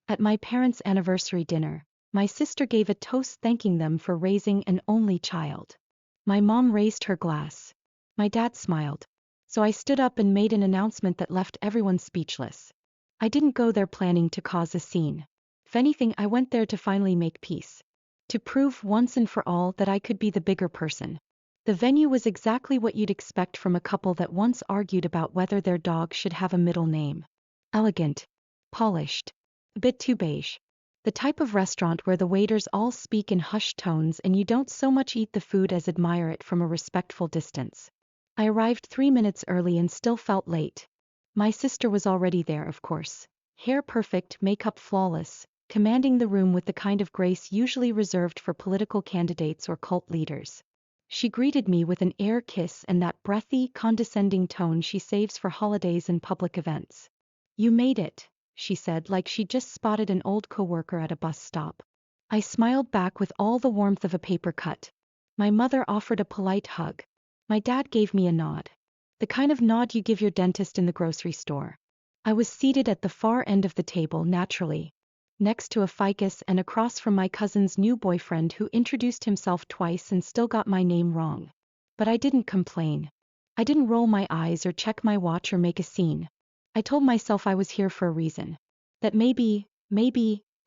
At my parents' anniversary dinner, my sister gave a toast thanking them for raising an only child. My mom raised her glass. My dad smiled. So I stood up and made an announcement that left everyone speechless. I didn't go there planning to cause a scene. If anything, I went there to finally make peace. To prove once and for all that I could be the bigger person. The venue was exactly what you'd expect from a couple that once argued about whether their dog should have a middle name. Elegant. Polished. A bit too beige. The type of restaurant where the waiters all speak in hushed tones and you don't so much eat the food as admire it from a respectful distance. I arrived 3 minutes early and still felt late. My sister was already there, of course. Hair perfect, makeup flawless, commanding the room with the kind of grace usually reserved for political candidates or cult leaders. She greeted me with an air kiss and that breathy, condescending tone she saves for holidays and public events. "You made it," she said, like she just spotted an old coworker at a bus stop. I smiled back with all the warmth of a paper cut. My mother offered a polite hug. My dad gave me a nod. The kind of nod you give your dentist in the grocery store. I was seated at the far end of the table naturally, next to a ficus and across from my cousin's new boyfriend who introduced himself twice and still got my name wrong. But I didn't complain. I didn't roll my eyes or check my watch or make a scene. I told myself I was here for a reason. That maybe,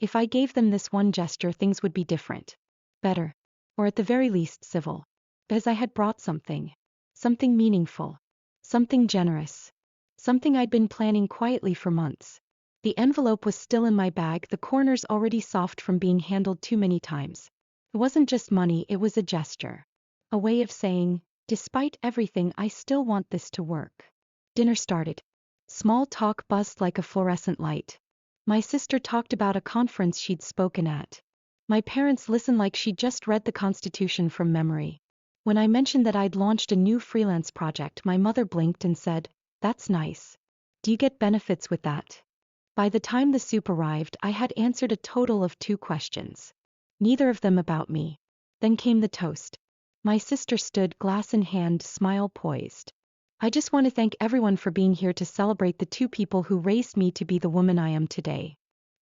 if I gave them this one gesture things would be different. Better. Or at the very least civil. Because I had brought something. Something meaningful. Something generous. Something I'd been planning quietly for months. The envelope was still in my bag, the corners already soft from being handled too many times. It wasn't just money, it was a gesture. A way of saying, despite everything, I still want this to work. Dinner started. Small talk buzzed like a fluorescent light. My sister talked about a conference she'd spoken at. My parents listened like she'd just read the Constitution from memory. When I mentioned that I'd launched a new freelance project, my mother blinked and said, "That's nice. Do you get benefits with that?" By the time the soup arrived, I had answered a total of 2 questions. Neither of them about me. Then came the toast. My sister stood, glass in hand, smile poised. "I just want to thank everyone for being here to celebrate the 2 people who raised me to be the woman I am today."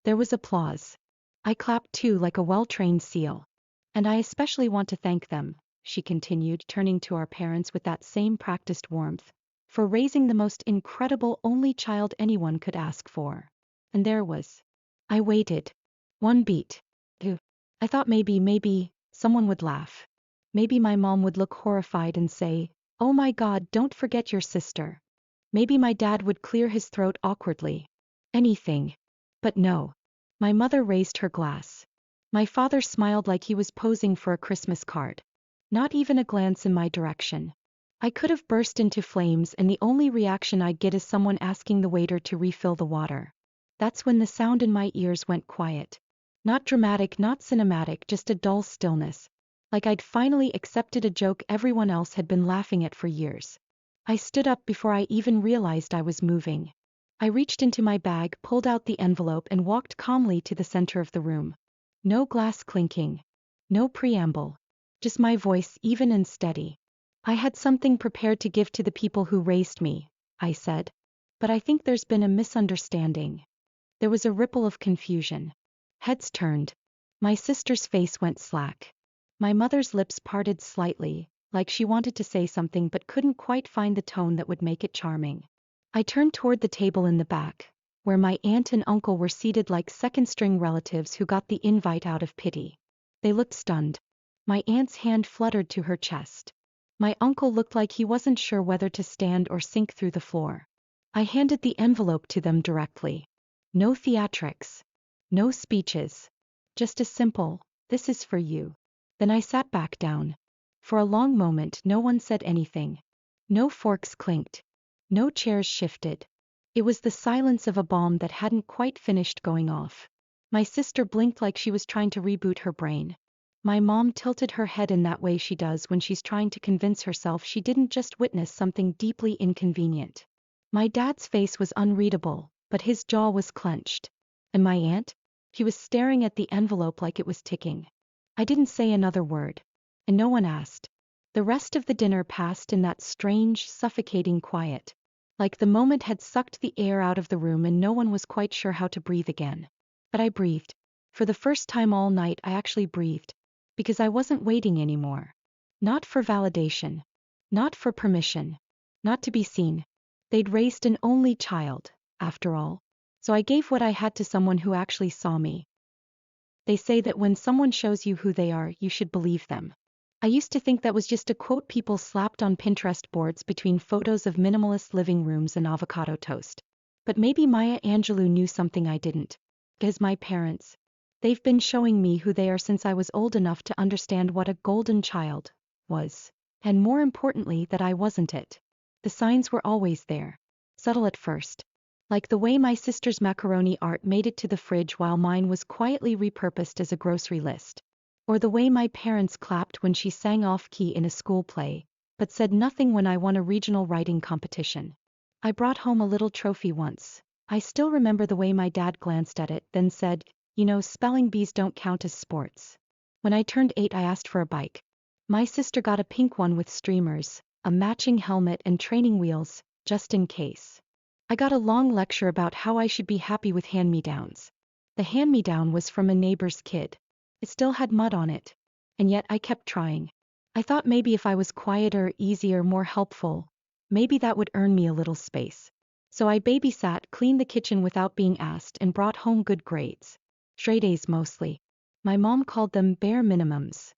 There was applause. I clapped too, like a well-trained seal. "And I especially want to thank them," she continued, turning to our parents with that same practiced warmth, "for raising the most incredible only child anyone could ask for." And there was. I waited. 1 beat. 2. I thought maybe, someone would laugh. Maybe my mom would look horrified and say, "Oh my God, don't forget your sister." Maybe my dad would clear his throat awkwardly. Anything. But no. My mother raised her glass. My father smiled like he was posing for a Christmas card. Not even a glance in my direction. I could have burst into flames and the only reaction I'd get is someone asking the waiter to refill the water. That's when the sound in my ears went quiet. Not dramatic, not cinematic, just a dull stillness. Like I'd finally accepted a joke everyone else had been laughing at for years. I stood up before I even realized I was moving. I reached into my bag, pulled out the envelope and walked calmly to the center of the room. No glass clinking. No preamble. Just my voice, even and steady. "I had something prepared to give to the people who raised me," I said. "But I think there's been a misunderstanding." There was a ripple of confusion. Heads turned. My sister's face went slack. My mother's lips parted slightly, like she wanted to say something but couldn't quite find the tone that would make it charming. I turned toward the table in the back, where my aunt and uncle were seated like second-string relatives who got the invite out of pity. They looked stunned. My aunt's hand fluttered to her chest. My uncle looked like he wasn't sure whether to stand or sink through the floor. I handed the envelope to them directly. No theatrics. No speeches. Just a simple, "This is for you." Then I sat back down. For a long moment no one said anything. No forks clinked. No chairs shifted. It was the silence of a bomb that hadn't quite finished going off. My sister blinked like she was trying to reboot her brain. My mom tilted her head in that way she does when she's trying to convince herself she didn't just witness something deeply inconvenient. My dad's face was unreadable, but his jaw was clenched. And my aunt? He was staring at the envelope like it was ticking. I didn't say another word. And no one asked. The rest of the dinner passed in that strange, suffocating quiet. Like the moment had sucked the air out of the room and no one was quite sure how to breathe again. But I breathed. For the first time all night I actually breathed. Because I wasn't waiting anymore. Not for validation. Not for permission. Not to be seen. They'd raised an only child, after all. So I gave what I had to someone who actually saw me. They say that when someone shows you who they are, you should believe them. I used to think that was just a quote people slapped on Pinterest boards between photos of minimalist living rooms and avocado toast. But maybe Maya Angelou knew something I didn't. Because my parents. They've been showing me who they are since I was old enough to understand what a golden child was. And more importantly, that I wasn't it. The signs were always there. Subtle at first. Like the way my sister's macaroni art made it to the fridge while mine was quietly repurposed as a grocery list. Or the way my parents clapped when she sang off-key in a school play, but said nothing when I won a regional writing competition. I brought home a little trophy once. I still remember the way my dad glanced at it, then said, "You know, spelling bees don't count as sports." When I turned 8, I asked for a bike. My sister got a pink one with streamers, a matching helmet and training wheels, just in case. I got a long lecture about how I should be happy with hand-me-downs. The hand-me-down was from a neighbor's kid. It still had mud on it. And yet I kept trying. I thought maybe if I was quieter, easier, more helpful, maybe that would earn me a little space. So I babysat, cleaned the kitchen without being asked, and brought home good grades. Straight A's mostly. My mom called them bare minimums.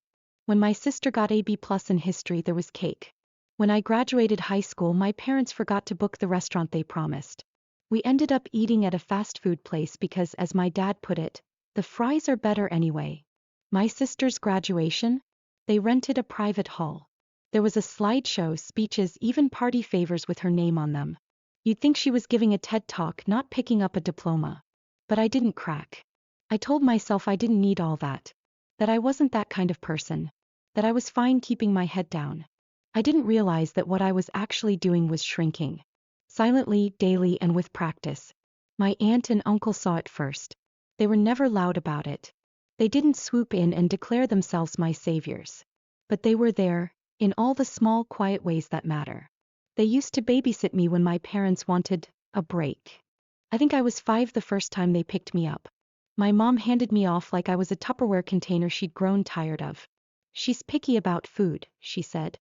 When my sister got a B+ in history, there was cake. When I graduated high school, my parents forgot to book the restaurant they promised. We ended up eating at a fast food place because, as my dad put it, the fries are better anyway. My sister's graduation? They rented a private hall. There was a slideshow, speeches, even party favors with her name on them. You'd think she was giving a TED talk, not picking up a diploma. But I didn't crack. I told myself I didn't need all that. That I wasn't that kind of person. That I was fine keeping my head down. I didn't realize that what I was actually doing was shrinking. Silently, daily, and with practice. My aunt and uncle saw it first. They were never loud about it. They didn't swoop in and declare themselves my saviors. But they were there, in all the small, quiet ways that matter. They used to babysit me when my parents wanted a break. I think I was 5 the first time they picked me up. My mom handed me off like I was a Tupperware container she'd grown tired of. "She's picky about food," she said.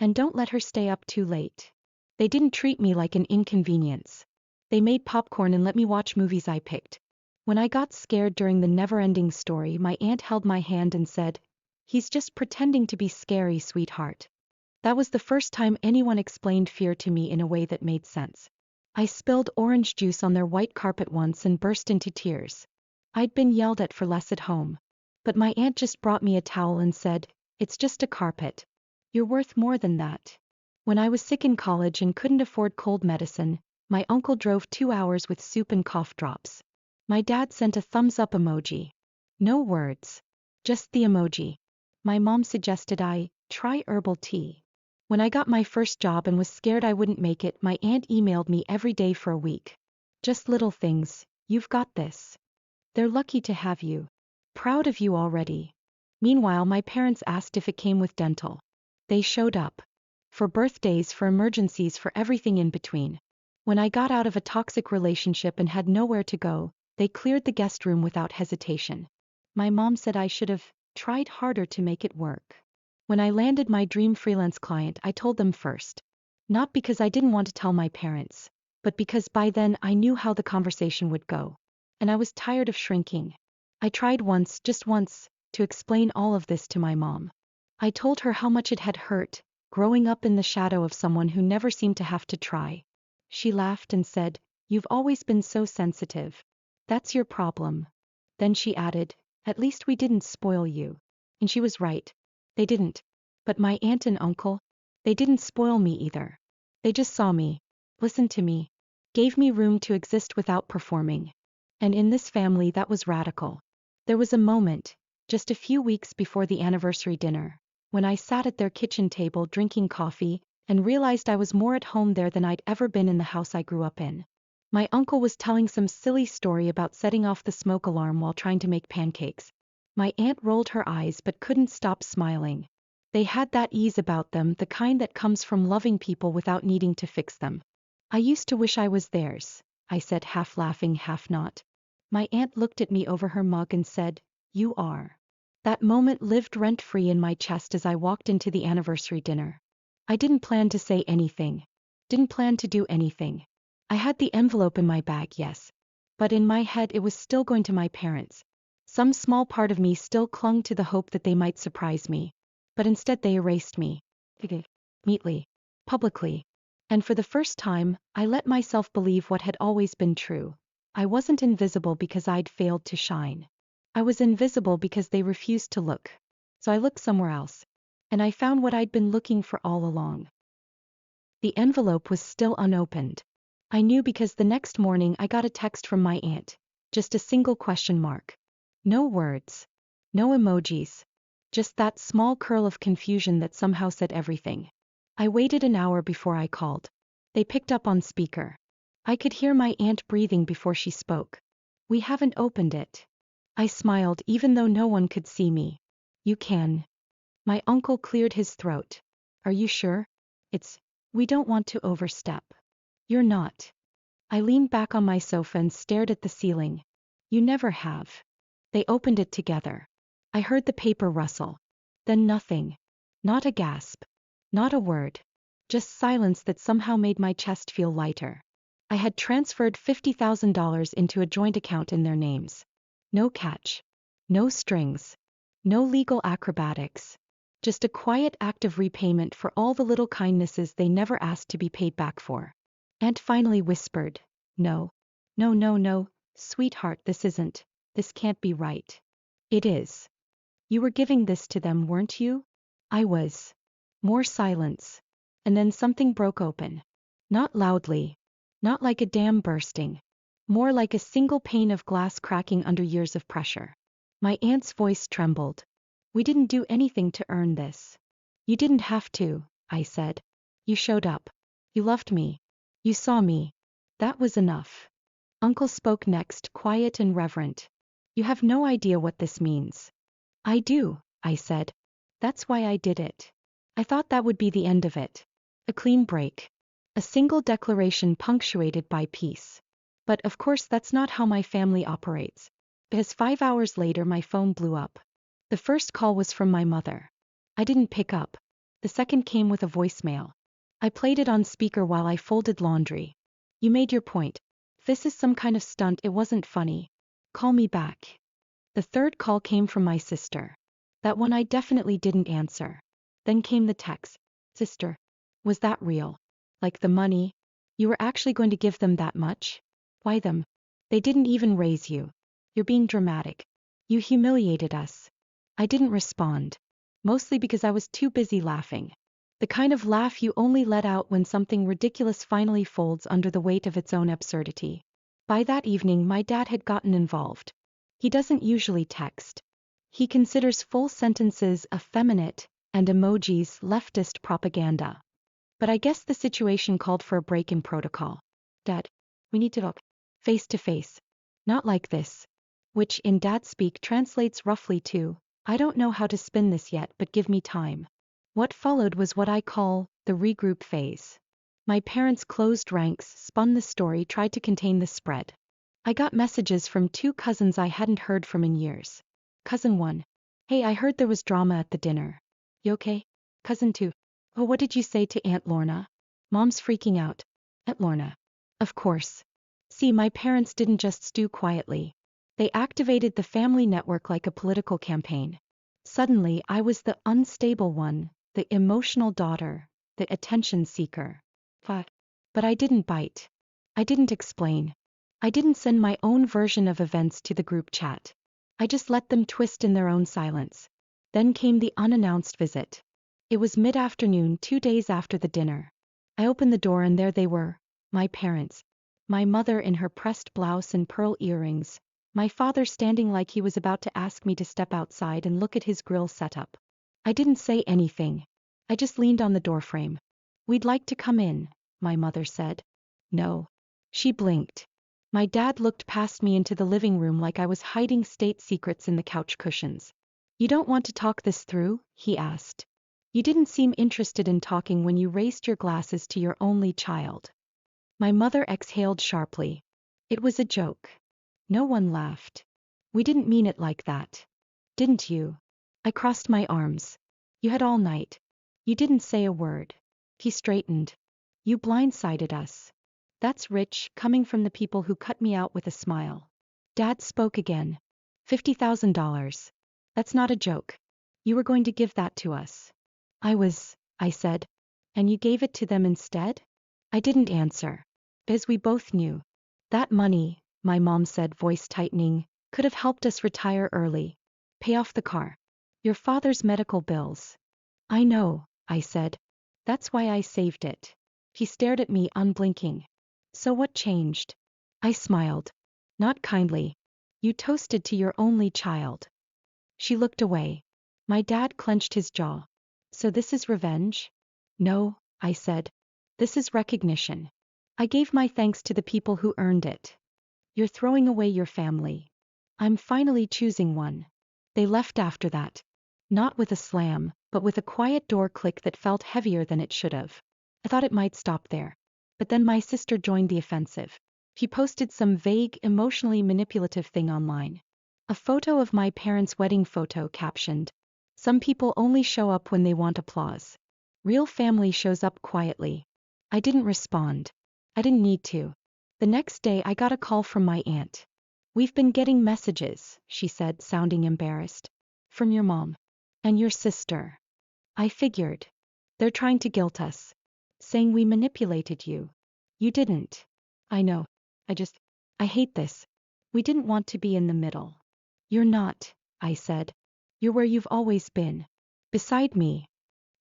"And don't let her stay up too late." They didn't treat me like an inconvenience. They made popcorn and let me watch movies I picked. When I got scared during the never-ending story, my aunt held my hand and said, "He's just pretending to be scary, sweetheart." That was the first time anyone explained fear to me in a way that made sense. I spilled orange juice on their white carpet once and burst into tears. I'd been yelled at for less at home. But my aunt just brought me a towel and said, "It's just a carpet. You're worth more than that." When I was sick in college and couldn't afford cold medicine, my uncle drove 2 hours with soup and cough drops. My dad sent a thumbs-up emoji. No words. Just the emoji. My mom suggested I try herbal tea. When I got my first job and was scared I wouldn't make it, my aunt emailed me every day for a week. Just little things. "You've got this. They're lucky to have you. Proud of you already." Meanwhile, my parents asked if it came with dental. They showed up. For birthdays, for emergencies, for everything in between. When I got out of a toxic relationship and had nowhere to go, they cleared the guest room without hesitation. My mom said I should have tried harder to make it work. When I landed my dream freelance client, I told them first. Not because I didn't want to tell my parents, but because by then I knew how the conversation would go. And I was tired of shrinking. I tried once, just once, to explain all of this to my mom. I told her how much it had hurt, growing up in the shadow of someone who never seemed to have to try. She laughed and said, "You've always been so sensitive. That's your problem." Then she added, "At least we didn't spoil you." And she was right. They didn't. But my aunt and uncle, they didn't spoil me either. They just saw me, listened to me, gave me room to exist without performing. And in this family that was radical. There was a moment, just a few weeks before the anniversary dinner, when I sat at their kitchen table drinking coffee, and realized I was more at home there than I'd ever been in the house I grew up in. My uncle was telling some silly story about setting off the smoke alarm while trying to make pancakes. My aunt rolled her eyes but couldn't stop smiling. They had that ease about them, the kind that comes from loving people without needing to fix them. "I used to wish I was theirs," I said, half laughing, half not. My aunt looked at me over her mug and said, "You are." That moment lived rent-free in my chest as I walked into the anniversary dinner. I didn't plan to say anything. Didn't plan to do anything. I had the envelope in my bag, yes. But in my head it was still going to my parents. Some small part of me still clung to the hope that they might surprise me. But instead they erased me. Neatly. Publicly. And for the first time, I let myself believe what had always been true. I wasn't invisible because I'd failed to shine. I was invisible because they refused to look. So I looked somewhere else. And I found what I'd been looking for all along. The envelope was still unopened. I knew because the next morning I got a text from my aunt. Just a single question mark. No words. No emojis. Just that small curl of confusion that somehow said everything. I waited an hour before I called. They picked up on speaker. I could hear my aunt breathing before she spoke. "We haven't opened it." I smiled even though no one could see me. "You can." My uncle cleared his throat. "Are you sure? We don't want to overstep." "You're not." I leaned back on my sofa and stared at the ceiling. "You never have." They opened it together. I heard the paper rustle. Then nothing. Not a gasp. Not a word. Just silence that somehow made my chest feel lighter. I had transferred $50,000 into a joint account in their names. No catch. No strings. No legal acrobatics. Just a quiet act of repayment for all the little kindnesses they never asked to be paid back for. Aunt finally whispered, "No. No, no, no, sweetheart, this can't be right." "It is. You were giving this to them, weren't you?" I was. More silence. And then something broke open. Not loudly. Not like a dam bursting. More like a single pane of glass cracking under years of pressure. My aunt's voice trembled. "We didn't do anything to earn this." "You didn't have to," I said. "You showed up. You loved me. You saw me. That was enough." Uncle spoke next, quiet and reverent. "You have no idea what this means." "I do," I said. "That's why I did it. I thought that would be the end of it. A clean break. A single declaration punctuated by peace. But of course that's not how my family operates. Because 5 hours later my phone blew up. The first call was from my mother. I didn't pick up. The second came with a voicemail. I played it on speaker while I folded laundry. "You made your point. If this is some kind of stunt, it wasn't funny. Call me back." The third call came from my sister. That one I definitely didn't answer. Then came the text. "Sister, was that real? Like the money? You were actually going to give them that much? Why them? They didn't even raise you. You're being dramatic. You humiliated us." I didn't respond. Mostly because I was too busy laughing. The kind of laugh you only let out when something ridiculous finally folds under the weight of its own absurdity. By that evening my dad had gotten involved. He doesn't usually text. He considers full sentences effeminate and emojis leftist propaganda. But I guess the situation called for a break in protocol. "Dad, we need to talk. Face to face. Not like this." Which in dad speak translates roughly to, "I don't know how to spin this yet, but give me time." What followed was what I call the regroup phase. My parents closed ranks, spun the story, tried to contain the spread. I got messages from 2 cousins I hadn't heard from in years. Cousin 1. "Hey, I heard there was drama at the dinner. You okay?" Cousin 2. "Oh, what did you say to Aunt Lorna?" Mom's freaking out. Aunt Lorna. Of course. See, my parents didn't just stew quietly. They activated the family network like a political campaign. Suddenly, I was the unstable one, the emotional daughter, the attention seeker. But I didn't bite. I didn't explain. I didn't send my own version of events to the group chat. I just let them twist in their own silence. Then came the unannounced visit. It was mid-afternoon, 2 days after the dinner. I opened the door and there they were, my parents. My mother in her pressed blouse and pearl earrings. My father standing like he was about to ask me to step outside and look at his grill setup. I didn't say anything. I just leaned on the doorframe. "We'd like to come in," my mother said. "No." She blinked. My dad looked past me into the living room like I was hiding state secrets in the couch cushions. "You don't want to talk this through?" he asked. "You didn't seem interested in talking when you raised your glasses to your only child." My mother exhaled sharply. "It was a joke." No one laughed. We didn't mean it like that. Didn't you? I crossed my arms. You had all night. You didn't say a word. He straightened. You blindsided us. That's rich, coming from the people who cut me out with a smile. Dad spoke again. $50,000. That's not a joke. You were going to give that to us. I said. And you gave it to them instead? I didn't answer. As we both knew. That money, my mom said, voice tightening, could have helped us retire early. Pay off the car. Your father's medical bills. I know, I said. That's why I saved it. He stared at me unblinking. So what changed? I smiled. Not kindly. You toasted to your only child. She looked away. My dad clenched his jaw. So this is revenge? No, I said. This is recognition. I gave my thanks to the people who earned it. You're throwing away your family. I'm finally choosing one. They left after that. Not with a slam, but with a quiet door click that felt heavier than it should have. I thought it might stop there. But then my sister joined the offensive. She posted some vague, emotionally manipulative thing online. A photo of my parents' wedding photo captioned, "Some people only show up when they want applause. Real family shows up quietly." I didn't respond. I didn't need to. The next day I got a call from my aunt. "We've been getting messages," she said, sounding embarrassed. "From your mom. And your sister." I figured. They're trying to guilt us. Saying we manipulated you. You didn't. I know. I hate this. We didn't want to be in the middle. You're not, I said. You're where you've always been. Beside me.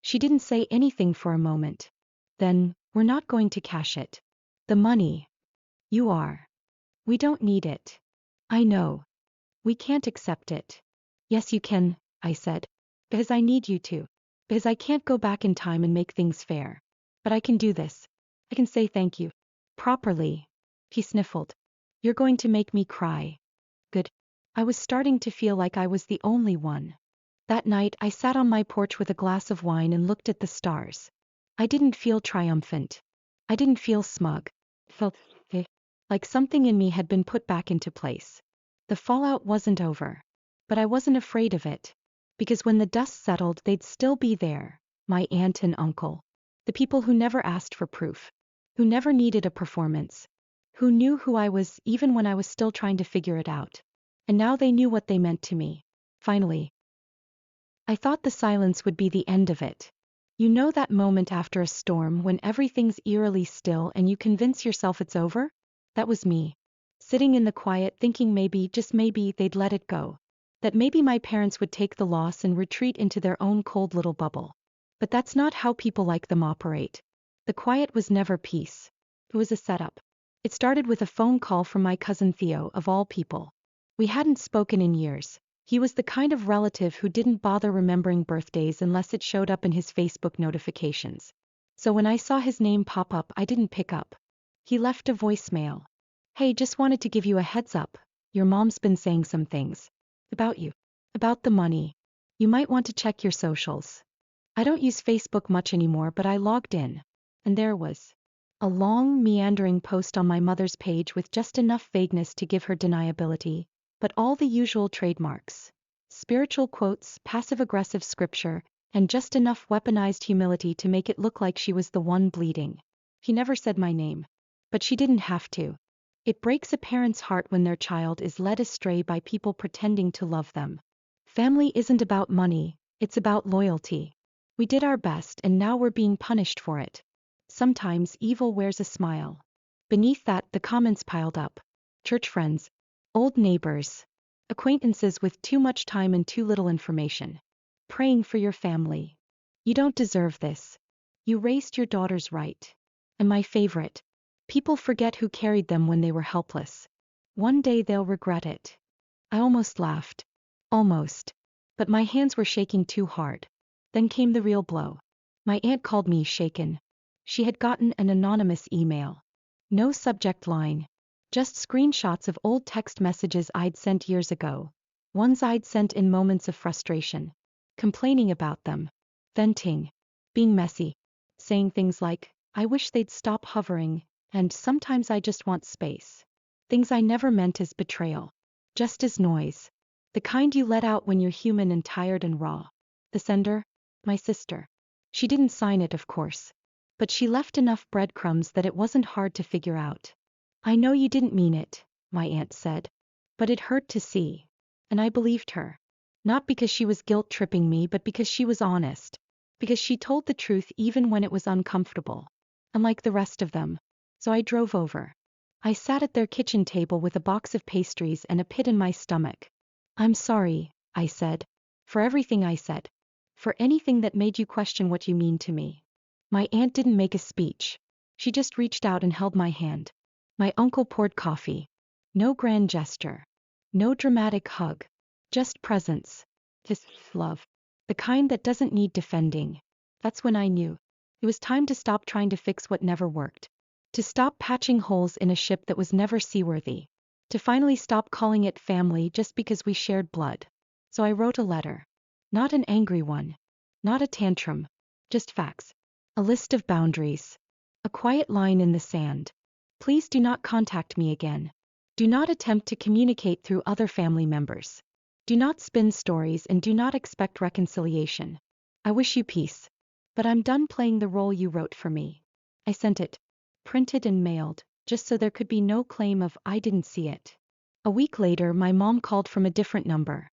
She didn't say anything for a moment. Then, we're not going to cash it. The money. You are. We don't need it. I know. We can't accept it. Yes, you can, I said. Because I need you to. Because I can't go back in time and make things fair. But I can do this. I can say thank you. Properly. He sniffled. You're going to make me cry. Good. I was starting to feel like I was the only one. That night I sat on my porch with a glass of wine and looked at the stars. I didn't feel triumphant. I didn't feel smug. It felt like something in me had been put back into place. The fallout wasn't over. But I wasn't afraid of it. Because when the dust settled, they'd still be there. My aunt and uncle. The people who never asked for proof. Who never needed a performance. Who knew who I was even when I was still trying to figure it out. And now they knew what they meant to me. Finally. I thought the silence would be the end of it. You know that moment after a storm when everything's eerily still and you convince yourself it's over? That was me. Sitting in the quiet thinking maybe, just maybe, they'd let it go. That maybe my parents would take the loss and retreat into their own cold little bubble. But that's not how people like them operate. The quiet was never peace. It was a setup. It started with a phone call from my cousin Theo, of all people. We hadn't spoken in years. He was the kind of relative who didn't bother remembering birthdays unless it showed up in his Facebook notifications. So when I saw his name pop up, I didn't pick up. He left a voicemail. Hey, just wanted to give you a heads up. Your mom's been saying some things. About you. About the money. You might want to check your socials. I don't use Facebook much anymore, but I logged in. And there was a long, meandering post on my mother's page with just enough vagueness to give her deniability, but all the usual trademarks. Spiritual quotes, passive-aggressive scripture, and just enough weaponized humility to make it look like she was the one bleeding. He never said my name. But she didn't have to. It breaks a parent's heart when their child is led astray by people pretending to love them. Family isn't about money, it's about loyalty. We did our best and now we're being punished for it. Sometimes evil wears a smile. Beneath that, the comments piled up. Church friends. Old neighbors. Acquaintances with too much time and too little information. Praying for your family. You don't deserve this. You raised your daughters right. And my favorite. People forget who carried them when they were helpless. One day they'll regret it. I almost laughed. Almost. But my hands were shaking too hard. Then came the real blow. My aunt called me shaken. She had gotten an anonymous email. No subject line. Just screenshots of old text messages I'd sent years ago. Ones I'd sent in moments of frustration. Complaining about them. Venting. Being messy. Saying things like, I wish they'd stop hovering, and sometimes I just want space. Things I never meant as betrayal. Just as noise. The kind you let out when you're human and tired and raw. The sender? My sister. She didn't sign it, of course. But she left enough breadcrumbs that it wasn't hard to figure out. I know you didn't mean it, my aunt said. But it hurt to see. And I believed her. Not because she was guilt-tripping me, but because she was honest. Because she told the truth even when it was uncomfortable. Unlike the rest of them. So I drove over. I sat at their kitchen table with a box of pastries and a pit in my stomach. I'm sorry, I said. For everything I said. For anything that made you question what you mean to me. My aunt didn't make a speech. She just reached out and held my hand. My uncle poured coffee. No grand gesture. No dramatic hug. Just presence. Just love. The kind that doesn't need defending. That's when I knew. It was time to stop trying to fix what never worked. To stop patching holes in a ship that was never seaworthy. To finally stop calling it family just because we shared blood. So I wrote a letter. Not an angry one. Not a tantrum. Just facts. A list of boundaries. A quiet line in the sand. Please do not contact me again. Do not attempt to communicate through other family members. Do not spin stories and do not expect reconciliation. I wish you peace. But I'm done playing the role you wrote for me. I sent it. Printed and mailed, just so there could be no claim of I didn't see it. A week later, my mom called from a different number.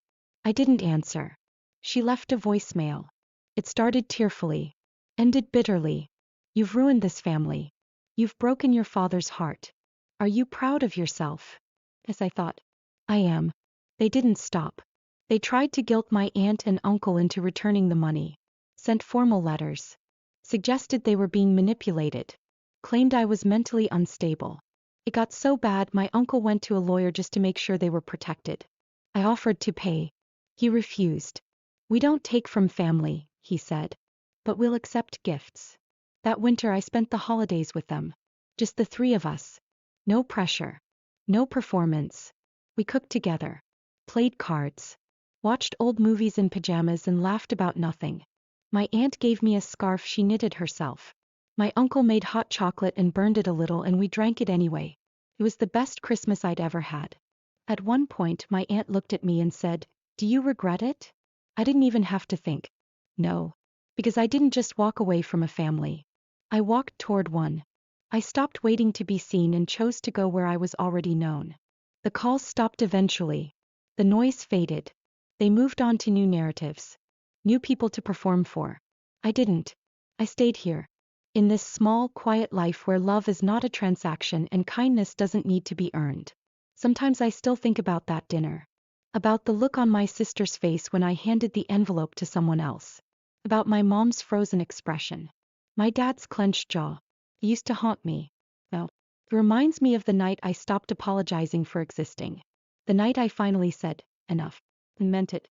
I didn't answer. She left a voicemail. It started tearfully. Ended bitterly. You've ruined this family. You've broken your father's heart. Are you proud of yourself? As I thought. I am. They didn't stop. They tried to guilt my aunt and uncle into returning the money. Sent formal letters. Suggested they were being manipulated. Claimed I was mentally unstable. It got so bad my uncle went to a lawyer just to make sure they were protected. I offered to pay. He refused. We don't take from family, he said. But we'll accept gifts. That winter I spent the holidays with them. Just the three of us. No pressure. No performance. We cooked together. Played cards. Watched old movies in pajamas and laughed about nothing. My aunt gave me a scarf she knitted herself. My uncle made hot chocolate and burned it a little and we drank it anyway. It was the best Christmas I'd ever had. At one point my aunt looked at me and said, "Do you regret it?" I didn't even have to think. No. Because I didn't just walk away from a family. I walked toward one. I stopped waiting to be seen and chose to go where I was already known. The calls stopped eventually. The noise faded. They moved on to new narratives. New people to perform for. I didn't. I stayed here. In this small, quiet life where love is not a transaction and kindness doesn't need to be earned. Sometimes I still think about that dinner. About the look on my sister's face when I handed the envelope to someone else. About my mom's frozen expression. My dad's clenched jaw. It used to haunt me. Well, it reminds me of the night I stopped apologizing for existing. The night I finally said, enough. And meant it.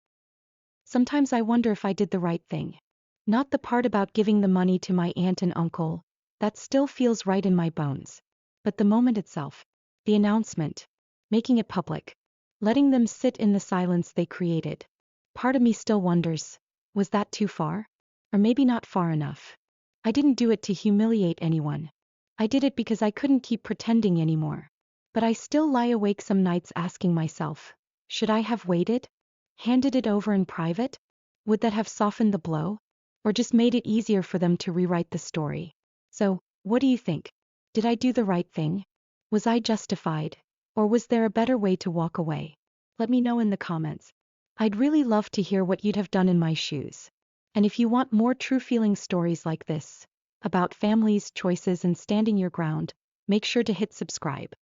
Sometimes I wonder if I did the right thing. Not the part about giving the money to my aunt and uncle. That still feels right in my bones. But the moment itself. The announcement. Making it public. Letting them sit in the silence they created. Part of me still wonders, was that too far? Or maybe not far enough. I didn't do it to humiliate anyone. I did it because I couldn't keep pretending anymore. But I still lie awake some nights asking myself, should I have waited? Handed it over in private? Would that have softened the blow? Or just made it easier for them to rewrite the story? So, what do you think? Did I do the right thing? Was I justified? Or was there a better way to walk away? Let me know in the comments. I'd really love to hear what you'd have done in my shoes. And if you want more true feeling stories like this, about families, choices, and standing your ground, make sure to hit subscribe.